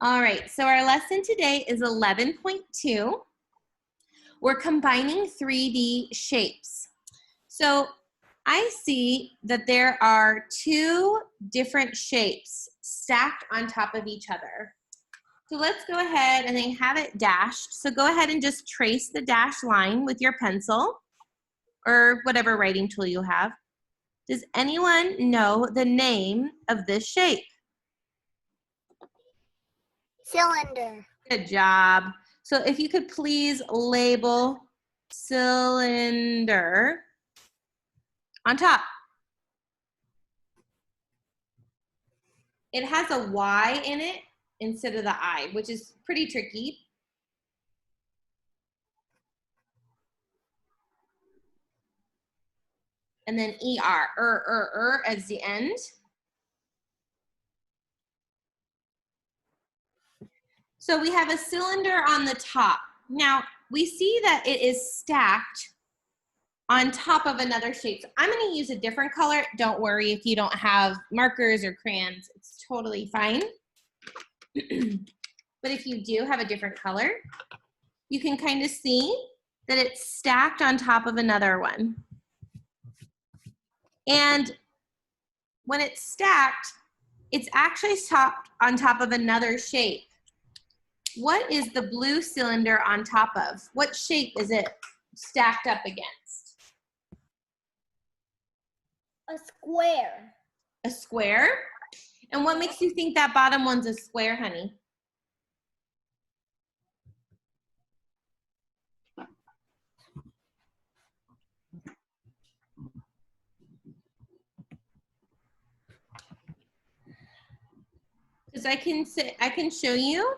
All right, so our lesson today is 11.2. We're combining 3D shapes. So I see that there are two different shapes stacked on top of each other. So let's go ahead and then have it dashed. So go ahead and just trace the dashed line with your pencil or whatever writing tool you have. Does anyone know the name of this shape? Cylinder. Good job. So if you could please label cylinder on top. It has a Y in it instead of the I, which is pretty tricky. And then ER, as the end. So we have a cylinder on the top. Now, we see that it is stacked on top of another shape. So I'm gonna use a different color. Don't worry if you don't have markers or crayons, it's totally fine. But if you do have a different color, you can kind of see that it's stacked on top of another one. And when it's stacked, it's actually stacked on top of another shape. What is the blue cylinder on top of? What shape is it stacked up against? A square. A square? And what makes you think that bottom one's a square, honey? Because I can show you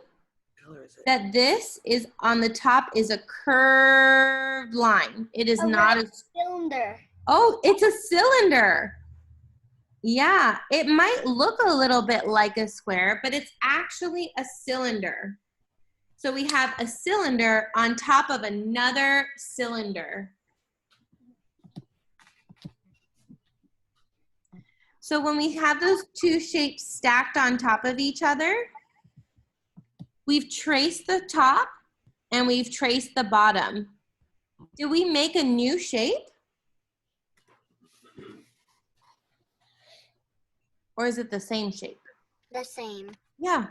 that this is on the top is a curved line. It is not a cylinder. Oh, it's a cylinder. Yeah, it might look a little bit like a square, but it's actually a cylinder. So we have a cylinder on top of another cylinder. So when we have those two shapes stacked on top of each other, we've traced the top and we've traced the bottom. Did we make a new shape? Or is it the same shape? The same. Yeah.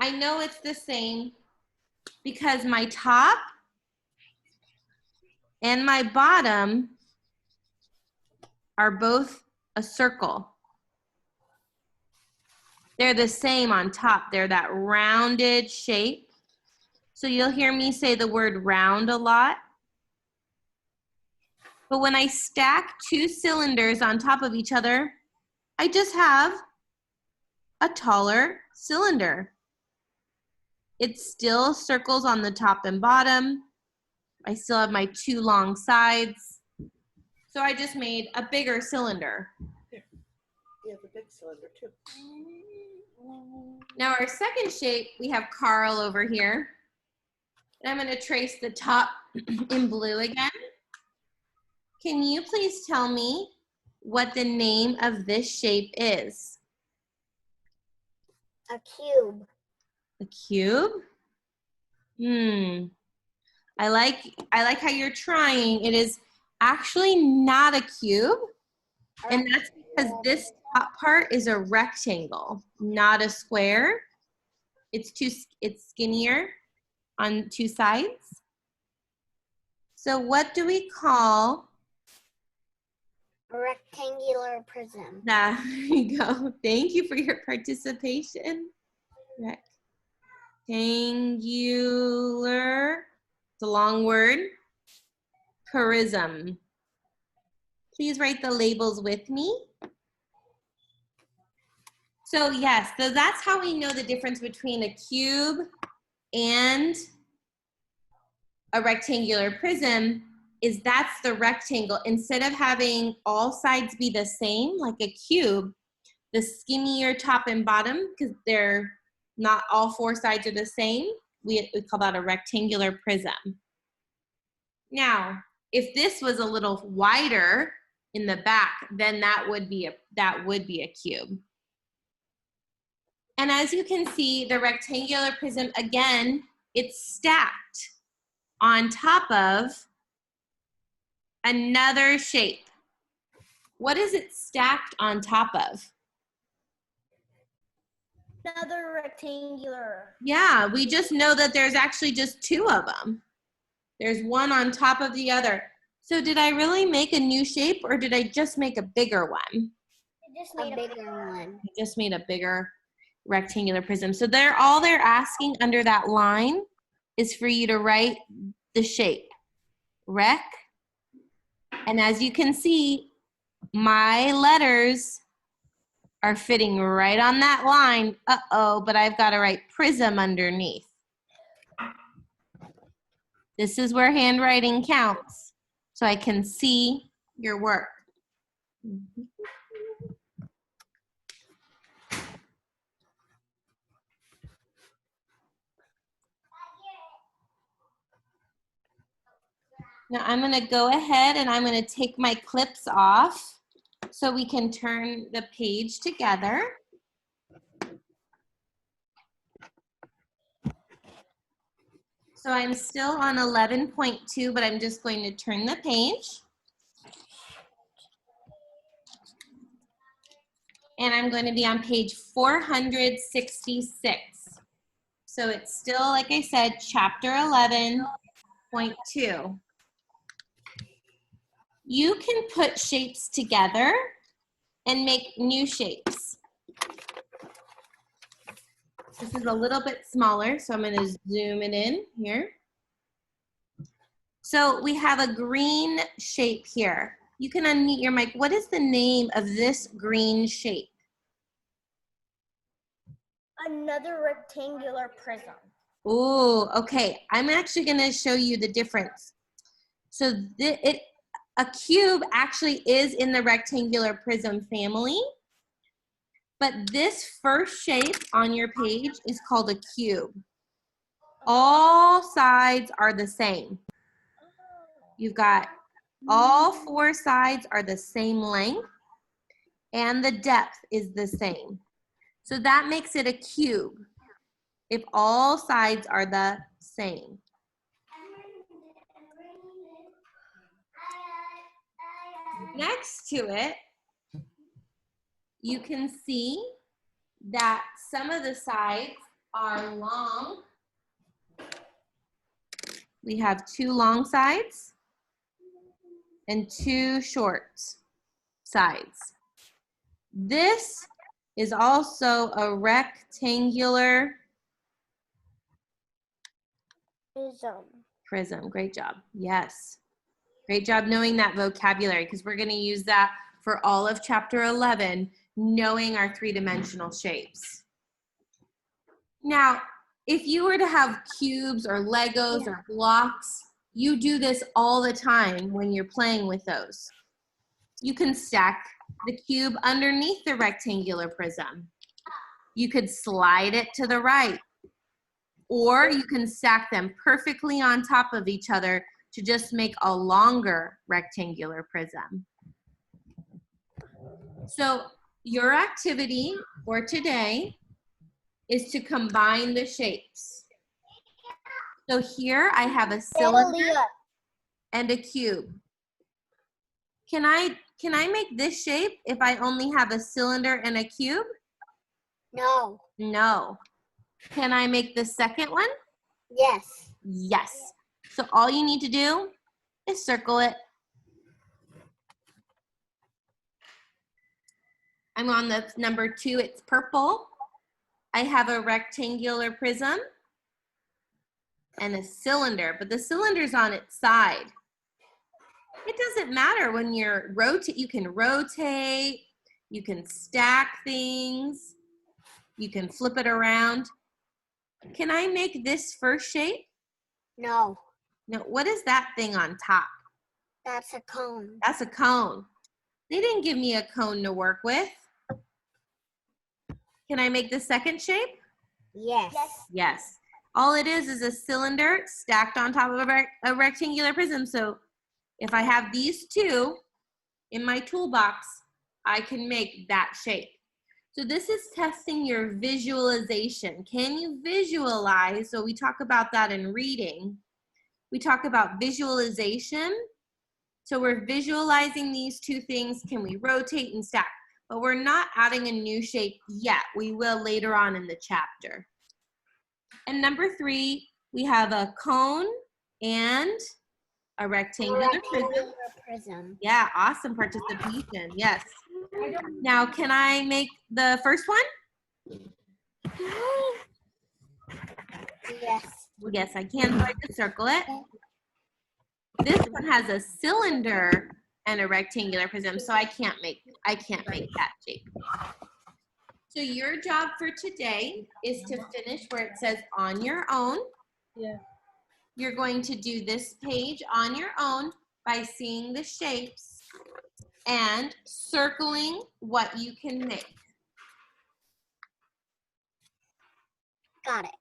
I know it's the same because my top and my bottom are both a circle. They're the same on top. They're that rounded shape. So you'll hear me say the word round a lot. But when I stack two cylinders on top of each other, I just have a taller cylinder. It still circles on the top and bottom. I still have my two long sides. So I just made a bigger cylinder. Here. You have a big cylinder too. Now our second shape, we have Carl over here. And I'm gonna trace the top in blue again. Can you please tell me what the name of this shape is? A cube. A cube? I like how you're trying. It is actually not a cube. And that's because this top part is a rectangle, not a square. It's skinnier on two sides. So what do we call? A rectangular prism. There you go. Thank you for your participation. Rectangular, it's a long word, prism. Please write the labels with me. So yes, so that's how we know the difference between a cube and a rectangular prism is that's the rectangle. Instead of having all sides be the same, like a cube, the skinnier top and bottom, because they're not all four sides are the same, we call that a rectangular prism. Now, if this was a little wider in the back, then that would be a cube. And as you can see, the rectangular prism, again, it's stacked on top of another shape. What is it stacked on top of? Another rectangular. Yeah, we just know that there's actually just two of them. There's one on top of the other. So did I really make a new shape or did I just make a bigger one? A bigger one. I just made a bigger rectangular prism. So all they're asking under that line is for you to write the shape, rec. And as you can see, my letters are fitting right on that line. Uh-oh, but I've got to write prism underneath. This is where handwriting counts, so I can see your work. Now I'm going to go ahead and I'm going to take my clips off so we can turn the page together. So I'm still on 11.2, but I'm just going to turn the page. And I'm going to be on page 466. So it's still, like I said, chapter 11.2. You can put shapes together and make new shapes. This is a little bit smaller, so I'm going to zoom it in here. So we have a green shape here. You can unmute your mic. What is the name of this green shape? Another rectangular prism. Oh, okay. I'm actually going to show you the difference. So a cube actually is in the rectangular prism family, but this first shape on your page is called a cube. All sides are the same. You've got all four sides are the same length and the depth is the same. So that makes it a cube if all sides are the same. Next to it, you can see that some of the sides are long. We have two long sides and two short sides. This is also a rectangular prism. Great job. Yes. Great job knowing that vocabulary because we're going to use that for all of chapter 11, knowing our three-dimensional shapes. Now, if you were to have cubes or Legos or blocks, you do this all the time when you're playing with those. You can stack the cube underneath the rectangular prism. You could slide it to the right, or you can stack them perfectly on top of each other to just make a longer rectangular prism. So your activity for today is to combine the shapes. So here I have a cylinder and a cube. Can I make this shape if I only have a cylinder and a cube? No. No. Can I make the second one? Yes. Yes. So all you need to do is circle it. I'm on the number 2, it's purple. I have a rectangular prism and a cylinder, but the cylinder's on its side. It doesn't matter when you're you can rotate, you can stack things, you can flip it around. Can I make this first shape? No. No, what is that thing on top? That's a cone. That's a cone. They didn't give me a cone to work with. Can I make the second shape? Yes. Yes. All it is a cylinder stacked on top of a rectangular prism. So if I have these two in my toolbox, I can make that shape. So this is testing your visualization. Can you visualize? So we talk about that in reading. We talk about visualization. So we're visualizing these two things. Can we rotate and stack? But we're not adding a new shape yet. We will later on in the chapter. And number 3, we have a cone and a rectangular prism. Prism. Yeah, awesome participation. Yes. Now, can I make the first one? Yes. Yes, I can. So I can circle it. This one has a cylinder and a rectangular prism, so I can't make that shape. So your job for today is to finish where it says on your own. Yeah. You're going to do this page on your own by seeing the shapes and circling what you can make. Got it.